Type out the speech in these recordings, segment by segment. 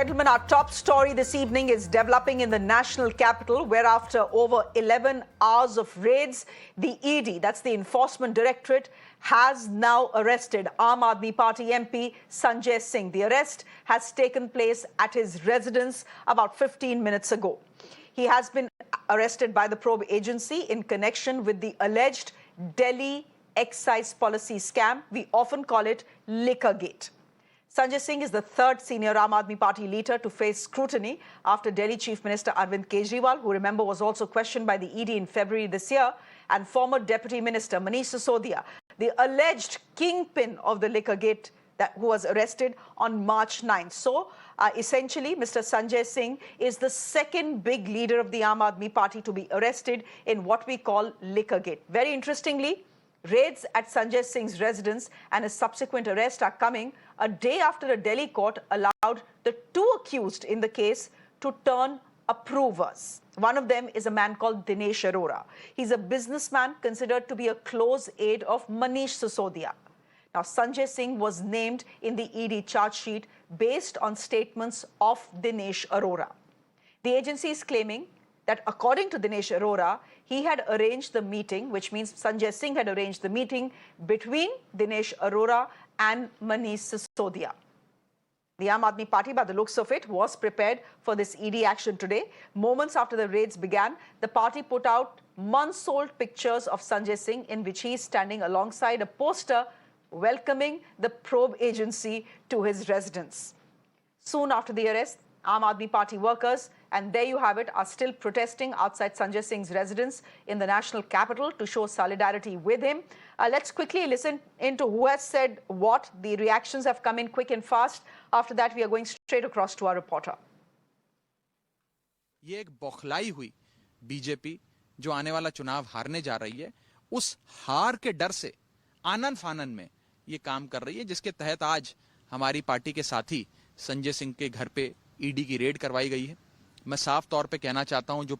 gentlemen, our top story this evening is developing in the national capital, where after over 11 hours of raids, the ED, that's the Enforcement Directorate, has now arrested Aam Aadmi Party MP Sanjay Singh. The arrest has taken place at his residence about 15 minutes ago. He has been arrested by the probe agency in connection with the alleged Delhi excise policy scam. We often call it Liquorgate. Sanjay Singh is the third senior Aam Aadmi Party leader to face scrutiny after Delhi Chief Minister Arvind Kejriwal, who remember was also questioned by the ED in February this year, and former Deputy Minister Manish Sisodia, the alleged kingpin of the Liquorgate, who was arrested on March 9th. So, essentially, Mr. Sanjay Singh is the second big leader of the Aam Aadmi Party to be arrested in what we call Liquorgate. Very interestingly, raids at Sanjay Singh's residence and his subsequent arrest are coming a day after a Delhi court allowed the two accused in the case to turn approvers. One of them is a man called Dinesh Arora. He's a businessman considered to be a close aide of Manish Sisodia. Now, Sanjay Singh was named in the ED charge sheet based on statements of Dinesh Arora. The agency is claiming that according to Dinesh Arora, he had arranged the meeting, which means Sanjay Singh had arranged the meeting between Dinesh Arora and Manish Sisodia. The Aam Aadmi Party, by the looks of it, was prepared for this ED action today. Moments after the raids began, the party put out months-old pictures of Sanjay Singh in which he is standing alongside a poster welcoming the probe agency to his residence. Soon after the arrest, Aam Aadmi Party workers, and there you have it, are still protesting outside Sanjay Singh's residence in the national capital to show solidarity with him. Let's quickly listen into who has said what. The reactions have come in quick and fast. After that, we are going straight across to our reporter. ये एक बौखलाई हुई BJP जो आने वाला चुनाव हारने जा रही है, उस हार के डर से आनन फानन में ये काम कर रही है, जिसके तहत आज हमारी पार्टी के साथी संजय सिंह के घर पे ईडी की रेड करवाई गई है। मैं साफ तौर पे कहना चाहता हूं, जो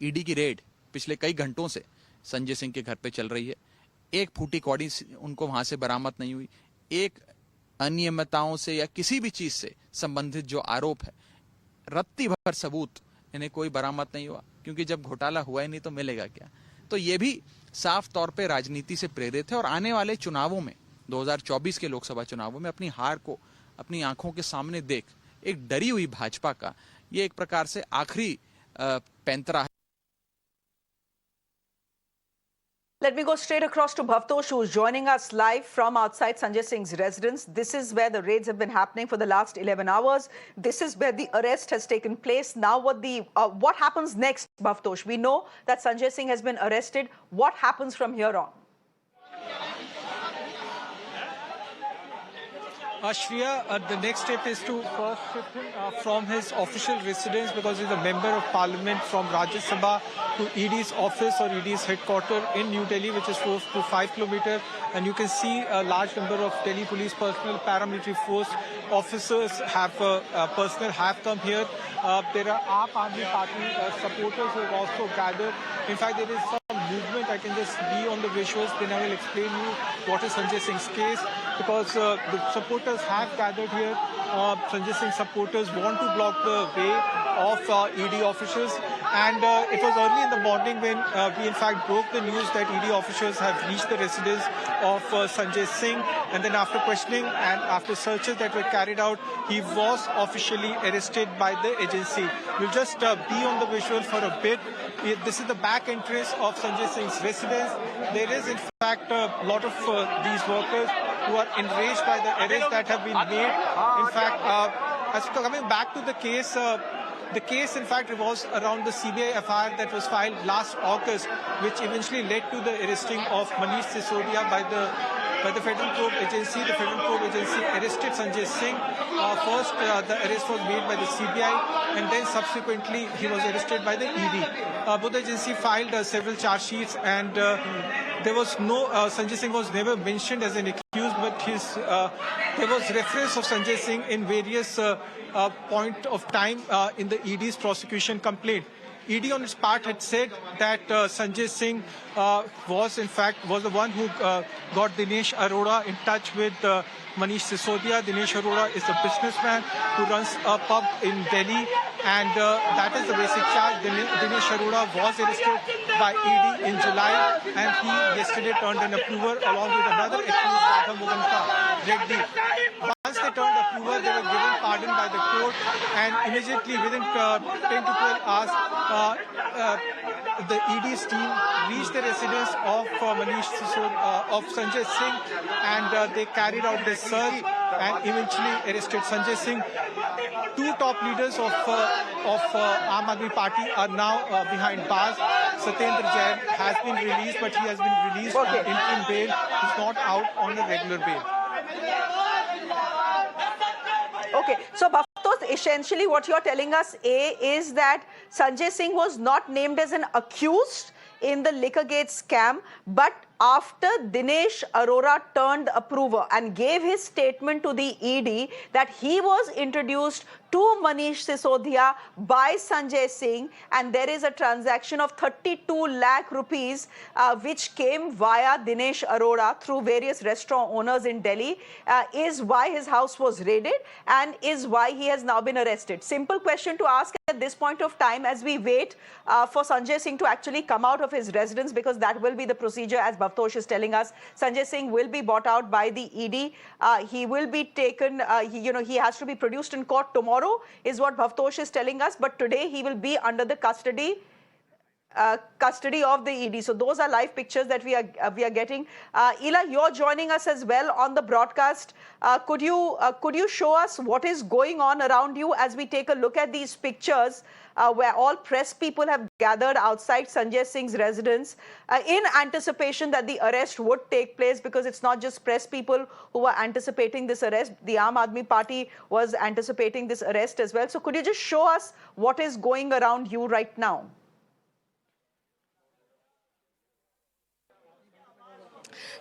ईडी की रेड पिछले कई घंटों से संजय सिंह के घर पे चल रही है, एक फूटी कौड़ी उनको वहां से बरामद नहीं हुई, एक अनियमितताओं से या किसी भी चीज से संबंधित जो आरोप है, रत्ती भर सबूत इन्हें कोई बरामद नहीं हुआ, क्योंकि जब घोटाला हुआ ही नहीं तो मिलेगा क्या। तो ये भी साफ तौर पे राजनीति से प्रेरित है और आने वाले चुनावों में, 2024 के लोकसभा चुनावों में, अपनी हार को अपनी आंखों के सामने देख एक डरी हुई भाजपा का ये एक प्रकार से आखिरी पैंतरा है। Let me go straight across to Bhavtosh, who is joining us live from outside Sanjay Singh's residence. This is where the raids have been happening for the last 11 hours. This is where the arrest has taken place. Now, what happens next, Bhavtosh? We know that Sanjay Singh has been arrested. What happens from here on? Shreya, the next step is to first shift him from his official residence, because he's a member of parliament, from Rajya Sabha to ED's office or ED's headquarters in New Delhi, which is close to 5 kilometers. And you can see a large number of Delhi police personnel, paramilitary force officers have come here. There are Aam Aadmi Party supporters who have also gathered. In fact, there is some movement. I can just be on the visuals, then I will explain you what is Sanjay Singh's case, because the supporters have gathered here. Sanjay Singh supporters want to block the way of ED officials, and it was early in the morning when we in fact broke the news that ED officials have reached the residence of Sanjay Singh, and then after questioning and after searches that were carried out, he was officially arrested by the agency. We'll just be on the visual for a bit. This is the back entrance of Sanjay Singh's residence. There is in fact a lot of these workers who are enraged by the arrests that have been made. In fact, as coming back to the case in fact revolves around the CBI FIR that was filed last August, which eventually led to the arresting of Manish Sisodia by the Federal Probe Agency. The Federal Probe Agency arrested Sanjay Singh. First, the arrest was made by the CBI, and then subsequently he was arrested by the ED. Both agency filed several charge sheets, and there was no Sanjay Singh was never mentioned as an accused, but there was reference of Sanjay Singh in various point of time in the ED's prosecution complaint. ED on its part had said that Sanjay Singh was the one who got Dinesh Arora in touch with Manish Sisodia. Dinesh Arora is a businessman who runs a pub in Delhi, and that is the basic charge. Dinesh Arora was arrested by ED in July, and he yesterday turned an approver along with another accused, Radha Muganta Reddy. Once they turned approver, they were given pardon by the court, and immediately within 10 to 12 hours, the ED's team reached the residence of Manish of Sanjay Singh, and they carried out this search and eventually arrested Sanjay Singh. Two top leaders of Aam Aadmi Party are now behind bars. Satyendra Jain has been released, but he has been released on interim bail. He's not out on a regular bail. Okay, so Bhaftosh, essentially what you're telling us, is that Sanjay Singh was not named as an accused in the Liquorgate scam, but after Dinesh Arora turned approver and gave his statement to the ED that he was introduced to Manish Sisodia by Sanjay Singh, and there is a transaction of 32 lakh rupees which came via Dinesh Arora through various restaurant owners in Delhi, is why his house was raided and is why he has now been arrested. Simple question to ask at this point of time as we wait for Sanjay Singh to actually come out of his residence, because that will be the procedure as Bhaftosh is telling us. Sanjay Singh will be bought out by the ED. He will be taken, he has to be produced in court tomorrow, is what Bhaftosh is telling us. But today he will be under the custody of the ED. So those are live pictures that we are getting. Ila, you're joining us as well on the broadcast. Could you show us what is going on around you as we take a look at these pictures where all press people have gathered outside Sanjay Singh's residence in anticipation that the arrest would take place, because it's not just press people who are anticipating this arrest. The Aam Aadmi Party was anticipating this arrest as well. So could you just show us what is going around you right now?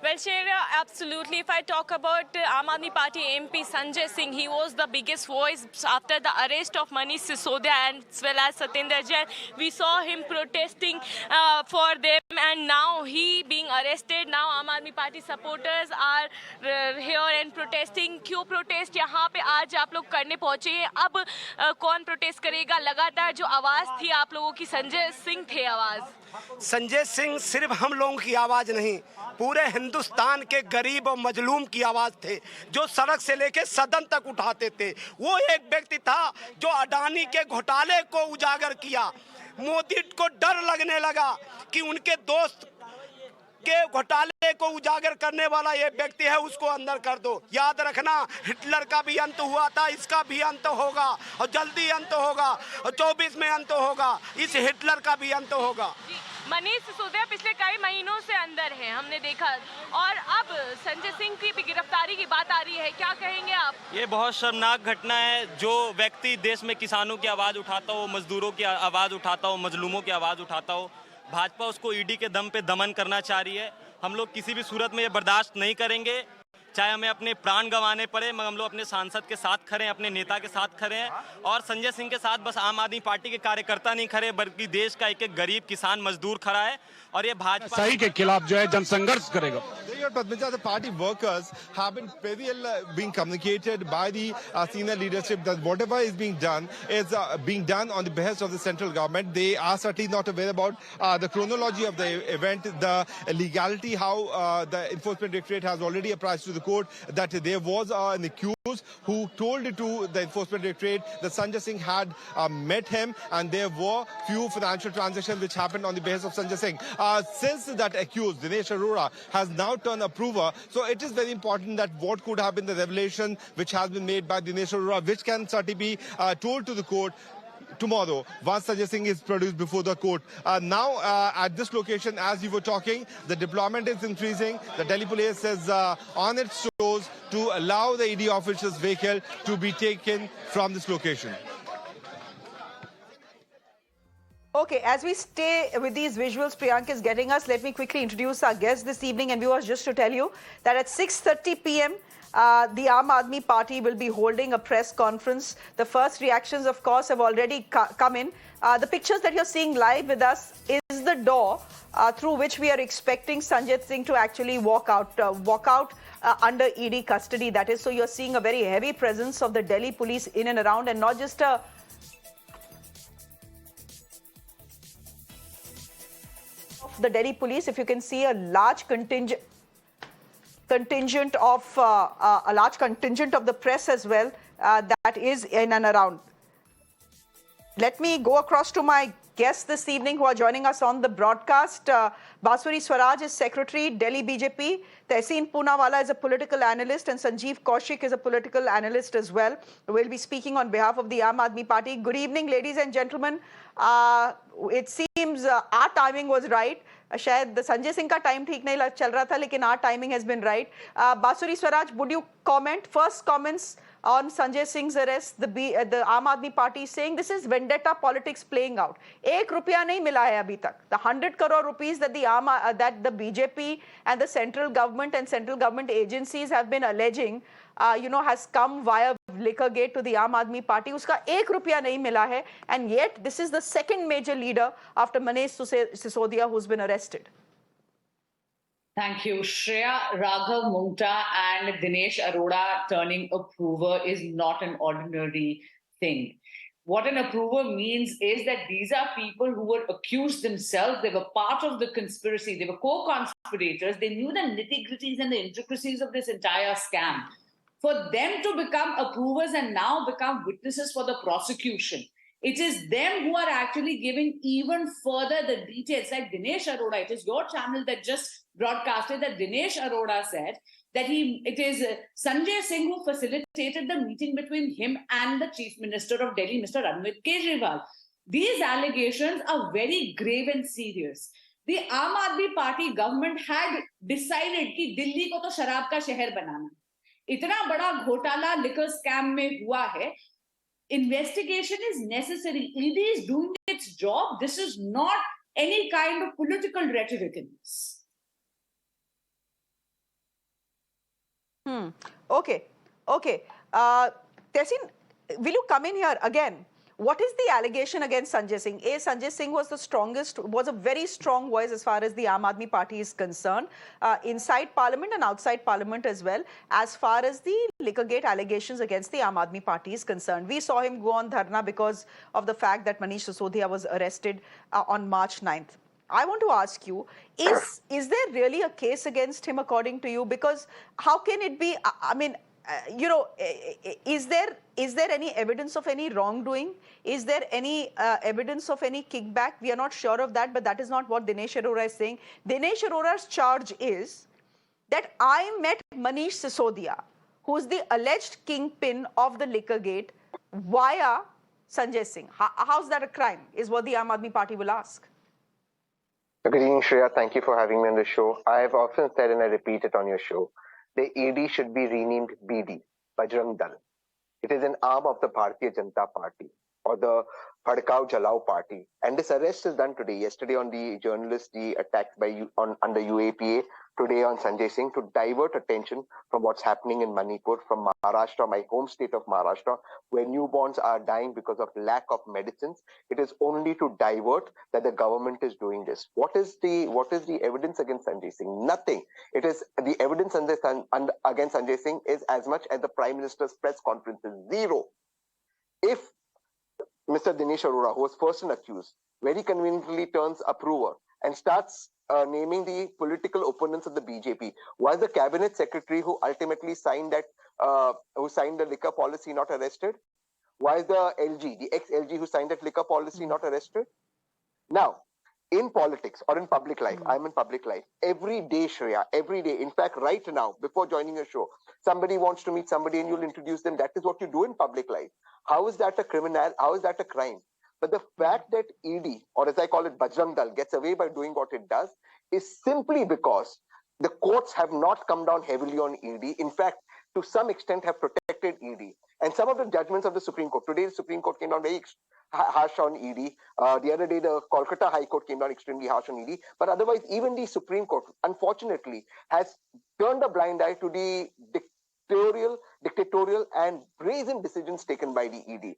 Well, Shreya, absolutely. If I talk about Aam Aadmi Party MP Sanjay Singh, he was the biggest voice after the arrest of Manish Sisodia and as well as Satyendra Jain. We saw him protesting for them, and now he being arrested. Now Aam Aadmi Party supporters are here and protesting. क्यों protest यहाँ पे आज आप लोग करने पहुँचे हैं? अब कौन protest करेगा? लगातार जो आवाज़ थी आप लोगों की, संजय सिंह थे आवाज़। संजय सिंह सिर्फ हम लोगों की आवाज नहीं, पूरे हिंदुस्तान के गरीब और मजलूम की आवाज थे, जो सड़क से लेके सदन तक उठाते थे। वो एक व्यक्ति था जो अडानी के घोटाले को उजागर किया। मोदी को डर लगने लगा कि उनके दोस्त के घोटाले को उजागर करने वाला ये व्यक्ति है, उसको अंदर कर दो। याद रखना, हिटलर का भी अंत हुआ था, इसका भी अंत होगा और जल्दी अंत होगा और 24 में अंत होगा। इस हिटलर का भी अंत होगा। मनीष सिसोदिया पिछले कई महीनों से अंदर हैं, हमने देखा, और अब संजय सिंह की भी गिरफ्तारी की बात आ रही है। क्या कहेंगे आप? ये बहुत शर्मनाक घटना है। जो व्यक्ति देश में किसानों की आवाज़ उठाता हो, मजदूरों की आवाज़ उठाता हो, मजलूमों की आवाज़ उठाता हो, भाजपा उसको ईडी के दम पे दमन करना चाह रही है। हम लोग किसी भी सूरत में ये बर्दाश्त नहीं करेंगे, चाहे हमें अपने प्राण गंवाने पड़े, मगर हम लोग अपने सांसद के साथ खड़े हैं, अपने नेता के साथ खड़े हैं। और संजय सिंह के साथ बस आम आदमी पार्टी के कार्यकर्ता नहीं खड़े, बल्कि देश का एक एक गरीब किसान मजदूर खड़ा है। और ये भाजपा सही के खिलाफ जो है जनसंघर्ष करेगा। The party workers have been very well being communicated by the senior leadership that whatever is being done is being done on the behest of the central government. They are certainly not aware about the chronology of the event, the legality, how the Enforcement Directorate has already apprised to the court that there was an accused who told to the Enforcement Directorate that Sanjay Singh had met him, and there were few financial transactions which happened on the behest of Sanjay Singh. Since that accused, Dinesh Arora, has now turned approver, so it is very important that what could have been the revelation which has been made by Dinesh Arora, which can certainly be told to the court tomorrow once Sanjay Singh is produced before the court. Now at this location, as you were talking, the deployment is increasing. The Delhi police is on its toes to allow the ED officials' vehicle to be taken from this location. Okay, as we stay with these visuals Priyank is getting us, let me quickly introduce our guest this evening. And viewers, just to tell you that at 6:30 p.m., the Aam Aadmi Party will be holding a press conference. The first reactions, of course, have already come in. The pictures that you're seeing live with us is the door through which we are expecting Sanjay Singh to actually walk out under ED custody. That is, so you're seeing a very heavy presence of the Delhi police in and around, and not just a the Delhi police. If you can see a large contingent of the press as well that is in and around. Let me go across to my guests this evening who are joining us on the broadcast. Basuri Swaraj is Secretary, Delhi BJP. Tehseen Poonawalla is a political analyst, and Sanjeev Kaushik is a political analyst as well. We'll be speaking on behalf of the Aam Aadmi Party. Good evening, ladies and gentlemen. It seems our timing was right. शायद संजय सिंह का time ठीक नहीं चल रहा था, लेकिन our timing has been right. Basuri Swaraj, would you comment? First comments on Sanjay Singh's arrest. The Aam Aadmi Party is saying this is vendetta politics playing out. एक रुपया नहीं मिला है अभी तक. The 100 crore rupees that the BJP and the central government agencies have been alleging, has come via Liquorgate to the Aam Aadmi Party. उसका एक रुपया नहीं मिला है, and yet this is the second major leader after Manish Sisodia who's been arrested. Thank you. Shreya, Raghav Mungta and Dinesh Arora turning approver is not an ordinary thing. What an approver means is that these are people who were accused themselves. They were part of the conspiracy. They were co-conspirators. They knew the nitty-gritties and the intricacies of this entire scam. For them to become approvers and now become witnesses for the prosecution, it is them who are actually giving even further the details. Like Dinesh Arora, it is your channel that just broadcasted that Dinesh Arora said that it is Sanjay Singh who facilitated the meeting between him and the Chief Minister of Delhi, Mr. Arvind Kejriwal. These allegations are very grave and serious. The Aam Aadmi Party government had decided कि दिल्ली को तो शराब का शहर बनाना. इतना बड़ा घोटाला liquor scam में हुआ है. Investigation is necessary. ED is doing its job. This is not any kind of political rhetoric in this. Okay. Tehseen, will you come in here again? What is the allegation against Sanjay Singh? Sanjay Singh was was a very strong voice as far as the Aam Aadmi Party is concerned, inside Parliament and outside Parliament as well, as far as the Liquorgate allegations against the Aam Aadmi Party is concerned. We saw him go on dharna because of the fact that Manish Sisodia was arrested on March 9th. I want to ask you, is there really a case against him according to you? Because how can it be, is there any evidence of any wrongdoing? Is there any evidence of any kickback? We are not sure of that, but that is not what Dinesh Arora is saying. Dinesh Arora's charge is that I met Manish Sisodia, who is the alleged kingpin of the Liquorgate, via Sanjay Singh. How's that a crime, is what the Aam Aadmi Party will ask. Good evening, Shreya. Thank you for having me on the show. I've often said, and I repeat it on your show, the ED should be renamed BD, Bajrang Dal. It is an arm of the Bharatiya Janata Party or the Bhadkao Jalao Party. And this arrest is done today. Yesterday on the journalist, the attacks under UAPA, today on Sanjay Singh, to divert attention from what's happening in Manipur, from Maharashtra, my home state of Maharashtra, where newborns are dying because of lack of medicines. It is only to divert that the government is doing this. What is the evidence against Sanjay Singh? Nothing. It is the evidence against Sanjay Singh is as much as the Prime Minister's press conferences. Zero. If Mr. Dinesh Arora, who was first and accused, very conveniently turns approver and starts naming the political opponents of the BJP, was the cabinet secretary who ultimately signed the liquor policy not arrested? Why is the LG, the ex-LG who signed that liquor policy not arrested? Now, in politics or in public life, I'm in public life, every day, Shreya, every day, in fact, right now, before joining your show, somebody wants to meet somebody and you'll introduce them. That is what you do in public life. How is that a criminal? How is that a crime? But the fact that ED, or as I call it, Bajrang Dal, gets away by doing what it does is simply because the courts have not come down heavily on ED. In fact, to some extent have protected ED. And some of the judgments of the Supreme Court, today the Supreme Court came down very harsh on ED. The other day, the Kolkata High Court came down extremely harsh on ED. But otherwise, even the Supreme Court, unfortunately, has turned a blind eye to the dictatorial and brazen decisions taken by the ED.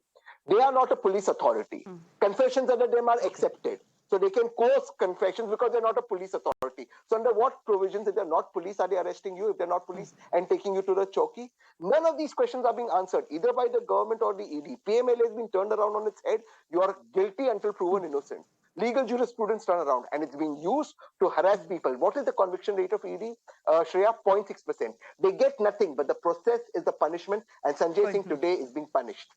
They are not a police authority. Confessions under them are accepted. So they can coerce confessions because they're not a police authority. So under what provisions, if they're not police, are they arresting you? If they're not police and taking you to the chowki? None of these questions are being answered either by the government or the ED. PMLA has been turned around on its head. You are guilty until proven innocent. Legal jurisprudence turn around, and it's being used to harass people. What is the conviction rate of ED? Shreya, 0.6%. They get nothing, but the process is the punishment, and Sanjay Singh today is being punished.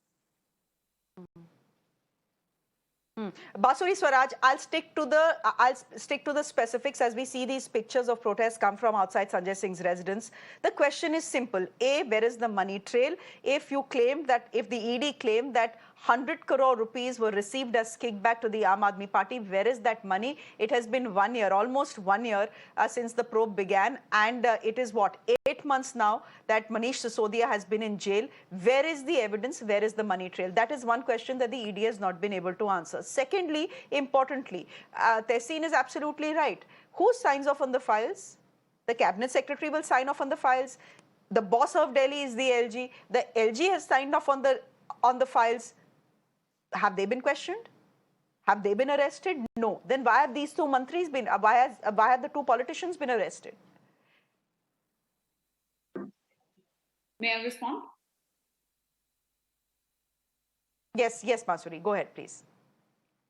Basuri Swaraj, I'll stick to the specifics as we see these pictures of protests come from outside Sanjay Singh's residence. The question is simple. A, where is the money trail? If the ED claimed that 100 crore rupees were received as kickback to the Aam Aadmi Party, where is that money? It has been 1 year, almost 1 year since the probe began, and it is what, 8 months now that Manish Sisodia has been in jail. Where is the evidence? Where is the money trail? That is one question that the ED has not been able to answer. Secondly, importantly, Tehseen is absolutely right. Who signs off on the files? The cabinet secretary will sign off on the files. The boss of Delhi is the LG. The LG has signed off on the files. Have they been questioned? Have they been arrested? No. Then why have these two mantris been? Why have the two politicians been arrested? May I respond? Yes, Masuri, go ahead, please.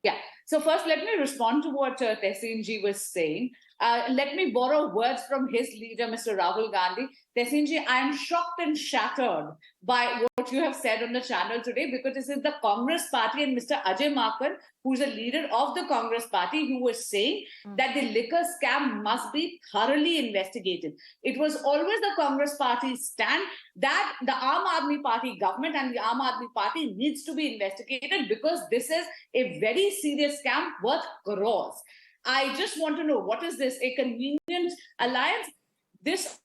Yeah. So first, let me respond to what Tehseen ji was saying. Let me borrow words from his leader, Mr. Rahul Gandhi. Tehseen ji, I am shocked and shattered by what you have said on the channel today, because this is the Congress party and Mr. Ajay Makar, who is a leader of the Congress party, who was saying that the liquor scam must be thoroughly investigated. It was always the Congress party's stand that the Aam Aadmi Party government and the Aam Aadmi Party needs to be investigated, because this is a very serious scam worth crores. I just want to know, what is this? A convenient alliance? This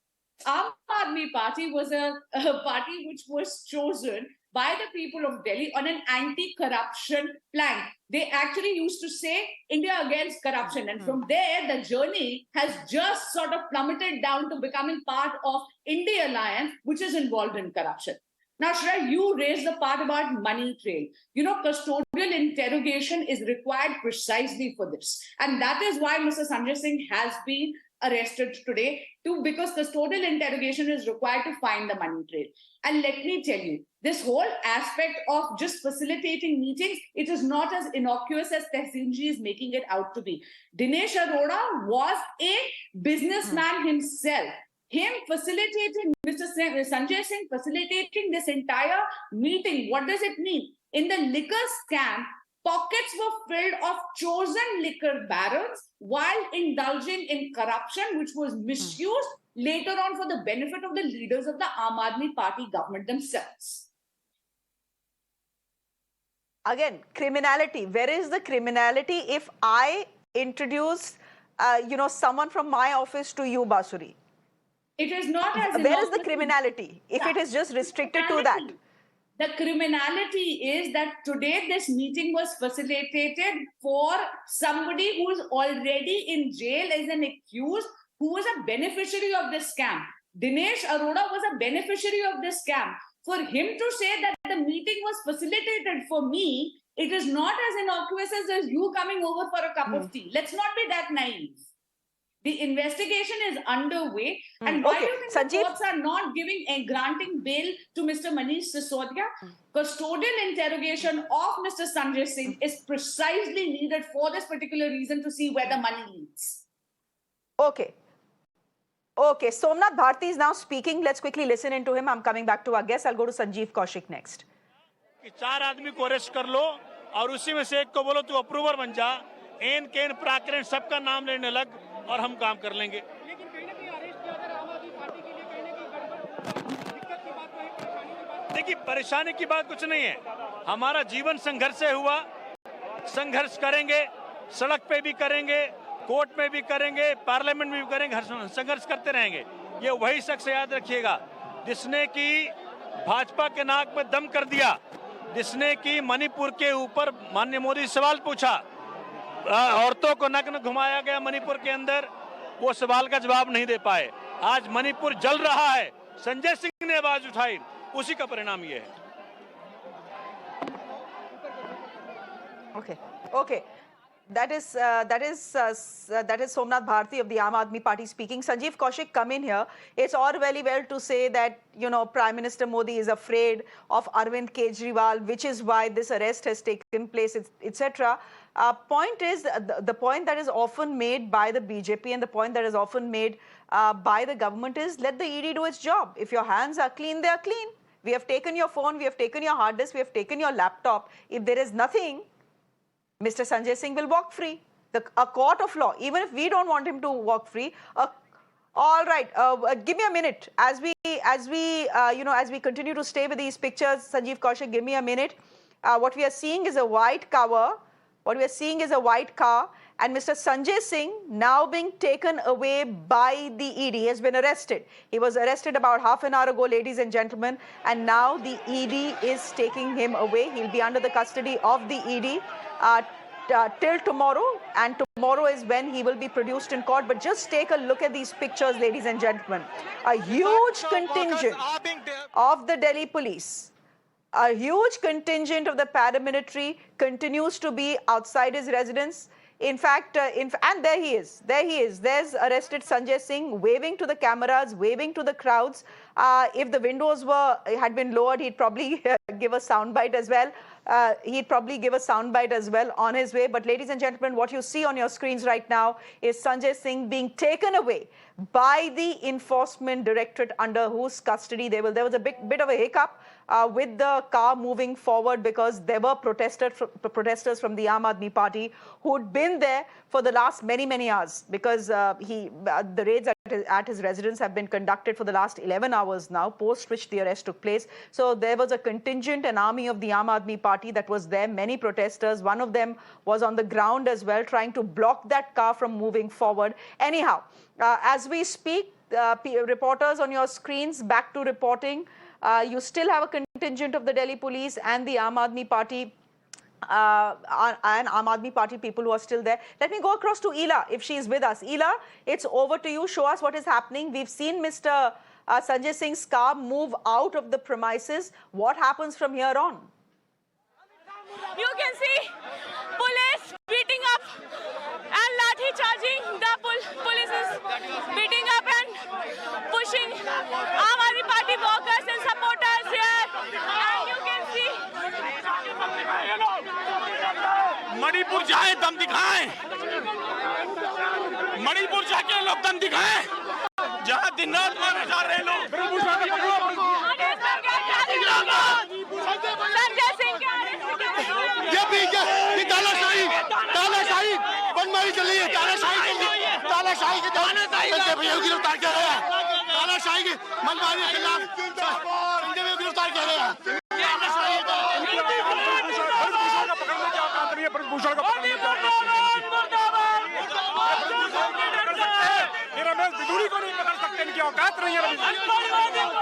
Aam Aadmi Party was a party which was chosen by the people of Delhi on an anti-corruption plan. They actually used to say India against corruption. And from there, the journey has just sort of plummeted down to becoming part of India Alliance, which is involved in corruption. Now, Shreya, you raised the part about money trail. You know, custodial interrogation is required precisely for this. And that is why Mr. Sanjay Singh has been arrested today, too, because custodial interrogation is required to find the money trail. And let me tell you, this whole aspect of just facilitating meetings, it is not as innocuous as Tehseen ji is making it out to be. Dinesh Arora was a businessman himself. Him facilitating, Mr. Sanjay Singh facilitating this entire meeting, what does it mean? In the liquor scam, pockets were filled of chosen liquor barons while indulging in corruption, which was misused later on for the benefit of the leaders of the Aam Aadmi Party government themselves. Again, criminality. Where is the criminality if I introduce, someone from my office to you, Basuri? It is not as... Where is the criminality if it is just restricted to that? The criminality is that today this meeting was facilitated for somebody who is already in jail as an accused, who was a beneficiary of this scam. Dinesh Arora was a beneficiary of this scam. For him to say that the meeting was facilitated for me, it is not as innocuous as you coming over for a cup of tea. Let's not be that naive. The investigation is underway. And why do you think the courts are not granting bail to Mr. Manish Sisodia? Custodial interrogation of Mr. Sanjay Singh is precisely needed for this particular reason, to see where the money leads. Okay, Somnath Bharti is now speaking. Let's quickly listen into him. I'm coming back to our guest. I'll go to Sanjeev Kaushik next. चार आदमी को arrest कर लो और उसी में से एक को बोलो तू अप्रूवर बन जा, एन केन प्राकरण सबका नाम लेने लग और हम काम कर लेंगे। लेकिन कहीं ना कहीं अरेस्ट किया अगर आम आदमी पार्टी के लिए कहीं ना कहीं दिक्कत की बात है, देखिए परेशानी की बात कुछ नहीं है। हमारा जीवन संघर्ष से हुआ, संघर्ष करेंगे, सड़क पे भी करेंगे, कोर्ट में भी करेंगे, पार्लियामेंट में भी करेंगे, संघर्ष करते रहेंगे। ये वही शख्स याद रखिएगा जिसने की भाजपा के नाक में दम कर दिया, जिसने की मणिपुर के ऊपर माननीय मोदी सवाल पूछा, औरतों को नग्न घुमाया गया मणिपुर के अंदर, वो सवाल का जवाब नहीं दे पाए। आज मणिपुर जल रहा है, संजय सिंह ने आवाज उठाई, उसी का परिणाम ये है। Okay. That is Somnath Bharti of the Aam Aadmi Party speaking. Sanjeev Kaushik, come in here. It's all very well to say that, you know, Prime Minister Modi is afraid of Arvind Kejriwal, which is why this arrest has taken place, etc. Point is, the point that is often made by the BJP and the point that is often made by the government is, let the ED do its job. If your hands are clean, they are clean. We have taken your phone, we have taken your hard disk, we have taken your laptop. If there is nothing, Mr. Sanjay Singh will walk free. A court of law, even if we don't want him to walk free. All right, give me a minute as we continue to stay with these pictures. Sanjeev Kaushik, give me a minute. What we are seeing is a white cover. What we are seeing is a white car, and Mr. Sanjay Singh now being taken away by the ED. He has been arrested. He was arrested about half an hour ago, ladies and gentlemen, and now the ED is taking him away. He'll be under the custody of the ED. Till tomorrow, and tomorrow is when he will be produced in court. But just take a look at these pictures, ladies and gentlemen. A huge contingent of the Delhi police, a huge contingent of the paramilitary continues to be outside his residence. In fact, and there he is. There's arrested Sanjay Singh waving to the cameras, waving to the crowds. If the windows had been lowered, he'd probably give a soundbite as well. On his way. But ladies and gentlemen, what you see on your screens right now is Sanjay Singh being taken away by the Enforcement Directorate, under whose custody there was a bit of a hiccup with the car moving forward, because there were protesters from the Aam Aadmi Party who'd been there for the last many hours, because the raids at his residence have been conducted for the last 11 hours now, post which the arrest took place. So there was a contingent, an army of the Aam Aadmi Party that was there, many protesters. One of them was on the ground as well, trying to block that car from moving forward. Anyhow, as we speak, reporters on your screens, back to reporting. You still have a contingent of the Delhi police and the Aam Aadmi Party people who are still there. Let me go across to Ela, if she is with us. Ela, it's over to you. Show us what is happening. We've seen Mr. Sanjay Singh's car move out of the premises. What happens from here on? You can see police beating up and lathi charging. The police is beating up and pushing Aam Aadmi Party workers and supporters here. And you can see. Manipur जाए दम दिखाएं, मणिपुर जाके लोग दम दिखाएं, जहाँ दिन रात मारे जा रहे लोग। संजय सिंह ये बीजेपी तानाशाही बनमारी चल रही है, तानाशाही के भैया को गिरफ्तार किया गया, तानाशाही की मनमारी के खिलाफ संजय को गिरफ्तार किया गया।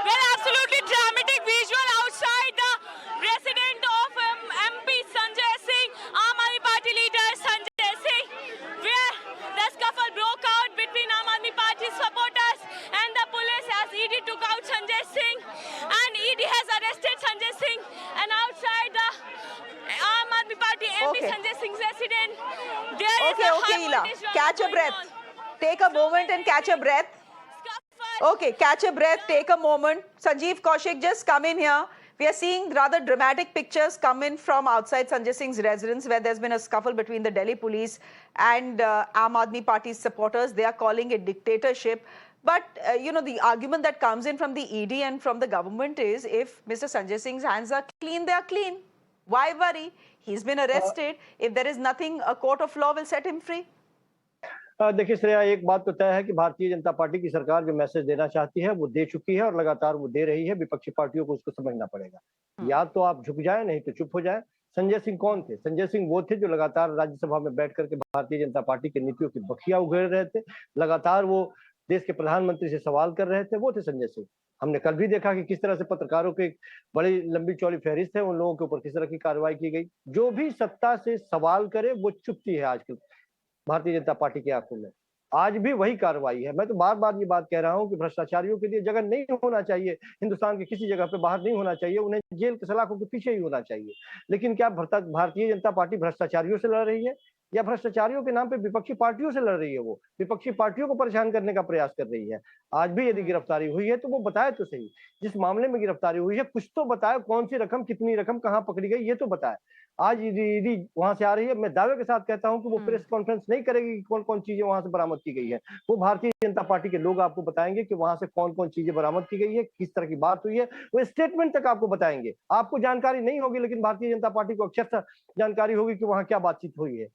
Well, absolutely dramatic visual outside the residence of MP Sanjay Singh, Aam Aadmi Party leader Sanjay Singh, where the scuffle broke out between Aam Aadmi Party supporters and the police as ED took out Sanjay Singh, and ED has arrested Sanjay Singh, and outside the Aam Aadmi Party MP Sanjay Singh's residence, there is a high Ela, catch a breath. Take a moment and catch a breath. Okay, catch a breath, take a moment. Sanjeev Kaushik, just come in here. We are seeing rather dramatic pictures come in from outside Sanjay Singh's residence, where there's been a scuffle between the Delhi police and Aam Aadmi Party's supporters. They are calling it dictatorship. But, the argument that comes in from the ED and from the government is, if Mr. Sanjay Singh's hands are clean, they are clean. Why worry? He's been arrested. If there is nothing, a court of law will set him free. देखिए श्रेया, एक बात तो तय है कि Bharatiya Janata party की सरकार जो मैसेज देना चाहती है वो दे चुकी है और लगातार वो दे रही है। विपक्षी पार्टियों को उसको समझना पड़ेगा। या तो आप झुक जाए, नहीं तो चुप हो जाए। संजय सिंह कौन थे? संजय सिंह वो थे जो लगातार राज्यसभा में बैठ करके भारतीय जनता पार्टी की नीतियों की बखिया उगेड़ रहे थे। लगातार वो देश के प्रधानमंत्री से सवाल कर रहे थे। वो थे संजय सिंह। हमने कल भी देखा कि किस तरह से पत्रकारों के बड़ी लंबी चौड़ी फहरिस्त है, उन लोगों के ऊपर किस तरह की कार्रवाई की गई। जो भी सत्ता से सवाल करे वो चुपती है आजकल भारतीय जनता पार्टी की आंखों में। आज भी वही कार्रवाई है। मैं तो बार बार ये बात कह रहा हूं कि भ्रष्टाचारियों के लिए जगह नहीं होना चाहिए, हिंदुस्तान के किसी जगह पे बाहर नहीं होना चाहिए, उन्हें जेल के सलाखों के पीछे ही होना चाहिए। लेकिन क्या भारतीय जनता पार्टी भ्रष्टाचारियों से लड़ रही है? या भ्रष्टाचारियों के नाम पे विपक्षी पार्टियों से लड़ रही है, वो विपक्षी पार्टियों को परेशान करने का प्रयास कर रही है। आज भी यदि गिरफ्तारी हुई है तो वो बताए तो सही, जिस मामले में गिरफ्तारी हुई है कुछ तो बताए, कौन सी रकम, कितनी रकम, कहाँ पकड़ी गई, ये तो बताए। आज ईडी वहां से आ रही है, मैं दावे के साथ कहता हूं कि वो प्रेस कॉन्फ्रेंस नहीं करेगी कि कौन कौन चीजें वहां से बरामद की गई है। वो भारतीय जनता पार्टी के लोग आपको बताएंगे कि वहां से कौन कौन चीजें बरामद की गई है, किस तरह की बात हुई है, वो स्टेटमेंट तक आपको बताएंगे। आपको जानकारी नहीं होगी, लेकिन भारतीय जनता पार्टी को अक्षरशः जानकारी होगी कि वहां क्या बातचीत हुई है।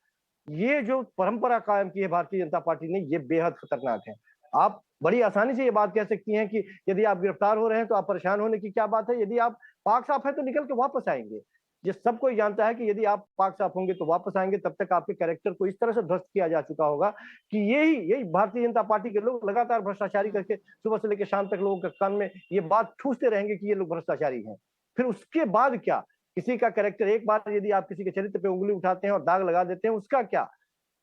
ये जो परंपरा कायम की है भारतीय जनता पार्टी ने, ये बेहद खतरनाक है। आप बड़ी आसानी से ये बात कह सकती हैं कि यदि आप गिरफ्तार हो रहे हैं तो आप परेशान होने की क्या बात है, यदि आप पाक साफ है तो निकल के वापस आएंगे। ये सब कोई जानता है कि यदि आप पाक साफ होंगे तो वापस आएंगे, तब तक आपके कैरेक्टर को इस तरह से ध्वस्त किया जा चुका होगा कि यही भारतीय जनता पार्टी के लोग लगातार भ्रष्टाचारी करके सुबह से लेकर शाम तक लोगों के कान में ये बात ठूसते रहेंगे कि ये लोग भ्रष्टाचारी हैं। फिर उसके बाद क्या? किसी का कैरेक्टर, एक बार यदि आप किसी के चरित्र पे उंगली उठाते हैं और दाग लगा देते हैं, उसका क्या?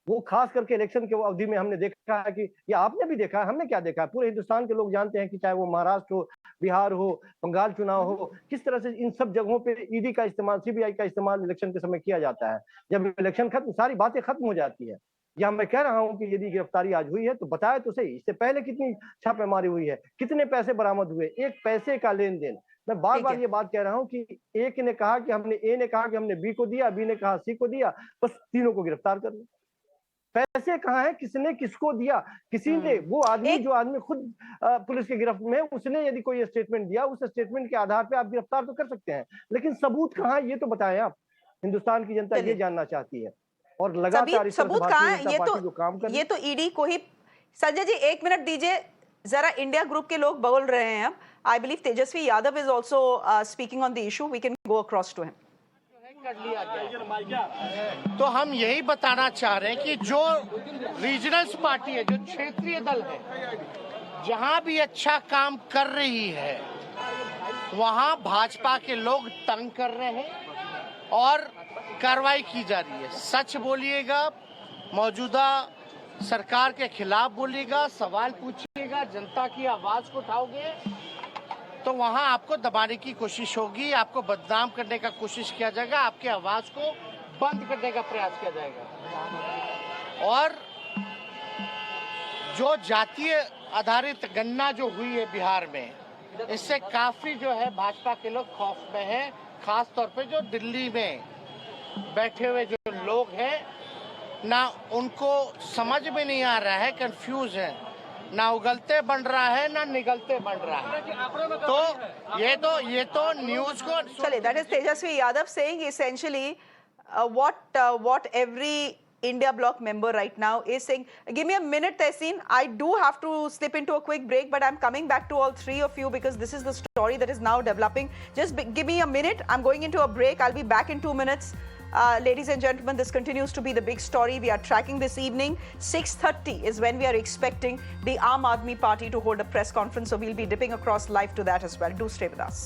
वो खास करके इलेक्शन के अवधि में हमने देखा है कि, या आपने भी देखा है, हमने क्या देखा है, पूरे हिंदुस्तान के लोग जानते हैं कि चाहे वो महाराष्ट्र हो, बिहार हो, बंगाल चुनाव हो, किस तरह से इन सब जगहों पे ईडी का इस्तेमाल, सीबीआई का इस्तेमाल इलेक्शन के समय किया जाता है। जब इलेक्शन खत्म, सारी बातें खत्म हो जाती है। या मैं कह रहा हूं कि यदि गिरफ्तारी आज हुई है तो बताए तो सही, इससे पहले कितनी छापेमारी हुई है, कितने पैसे बरामद हुए, एक पैसे का लेन देन। मैं बार बार ये बात कह रहा हूं कि ए ने कहा कि हमने, ए ने कहा कि हमने बी को दिया, बी ने कहा सी को दिया, बस तीनों को गिरफ्तार कर लो। पैसे कहाँ हैं, किसने किसको दिया? किसी ने, वो आदमी जो आदमी खुद पुलिस के गिरफ्त में, उसने यदि कोई स्टेटमेंट दिया, उस स्टेटमेंट के आधार पे आप गिरफ्तार तो कर सकते हैं, लेकिन सबूत कहाँ है ये तो बताएं आप। हिंदुस्तान की जनता ये जानना चाहती है। और लगातार इस सबूत कहाँ है? ये तो ईडी को ही। संजय जी 1 मिनट दीजिए जरा, इंडिया ग्रुप के लोग बोल रहे हैं अब। I believe Tejashwi Yadav is also speaking on the issue, we can go across to him. कर लिया गया। तो हम यही बताना चाह रहे हैं कि जो रीजनल्स पार्टी है, जो क्षेत्रीय दल है, जहां भी अच्छा काम कर रही है वहां भाजपा के लोग तंग कर रहे हैं और कार्रवाई की जा रही है। सच बोलिएगा, मौजूदा सरकार के खिलाफ बोलिएगा, सवाल पूछिएगा, जनता की आवाज को उठाओगे तो वहां आपको दबाने की कोशिश होगी, आपको बदनाम करने का कोशिश किया जाएगा, आपकी आवाज को बंद करने का प्रयास किया जाएगा। और जो जातीय आधारित गणना जो हुई है बिहार में, इससे काफी जो है भाजपा के लोग खौफ में हैं, खास तौर पे जो दिल्ली में बैठे हुए जो लोग हैं, ना उनको समझ में नहीं आ रहा है, कंफ्यूज है, ना उगलते बन रहा है ना निगलते बन रहा है। तो ये तो न्यूज को चलिए, that is Tejashwi Yadav saying essentially what every India bloc member right now is saying. Give me a minute, Tehseen. I do have to slip into a quick break, but I'm coming back to all three of you because this is the story that is now developing. Just give me a minute. I'm going into a break. I'll be back in 2 minutes. Ladies and gentlemen, this continues to be the big story we are tracking this evening. 6:30 is when we are expecting the Aam Aadmi Party to hold a press conference, so we'll be dipping across live to that as well. Do stay with us.